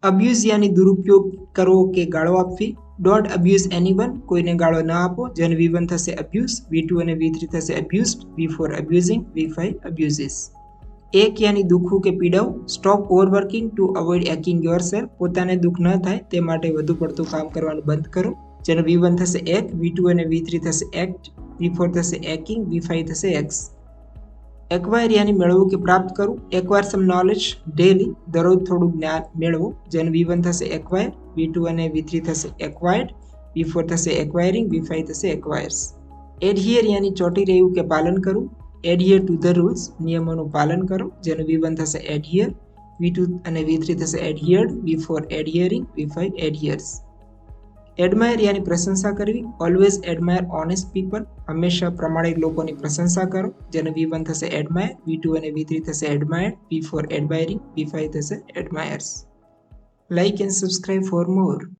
Abuse યાની દુરુપયોગ કરવો કે ગાળો આપવી. ડોન્ટ અબ્યુઝ એનીવન, કોઈને ગાળો ન આપો. જેને V1 થશે અબ્યુઝ, V2 અને V3 થશે અબ્યુઝડ, V4 અબ્યુઝિંગ, V5 અબ્યુઝિસ. એક યાની દુખવું કે પીડાવું. સ્ટોપ ઓવરવર્કિંગ ટુ અવોઇડ એકિંગ યોરસેલ્ફ, પોતાને દુઃખ ન થાય તે માટે વધુ પડતું કામ કરવાનું બંધ કરો. જેનો V1 થશે એક, V2 અને V3 થશે એક્ટ, V4 થશે એકિંગ, V5 થશે એક્સ. એક્વાયર યાની મેળવવું કે પ્રાપ્ત કરવું. એક્વાયર સમ નોલેજ ડેલી, દરરોજ થોડું જ્ઞાન મેળવો. જેનું V1 થશે એક્વાયર, V2 અને V3 થશે એક્વાયર્ડ, V4 થશે એક્વાયરિંગ, V5 થશે એક્વાયર્સ. એડહિયર યાની ચોંટી રહેવું કે પાલન કરવું. એડહિયર ટુ ધ રૂલ્સ, નિયમોનું પાલન કરો. જેનું V1 થશે એડહિયર, V2 અને V3 થશે એડહિયર્ડ, V4 એડહિયરિંગ, V5 એડહિયર્સ. એડમાયર યાની પ્રશંસા કરવી. ઓલવેઝ એડમાયર ઓનેસ્ટ પીપલ, હંમેશા પ્રમાણિક લોકોની પ્રશંસા કરો. જેનો V1 થશે એડમાયર, V2 અને V3 થશે એડમાયર્ડ, V4 એડમાયરિંગ, V5 થશે admires. Like and subscribe for more.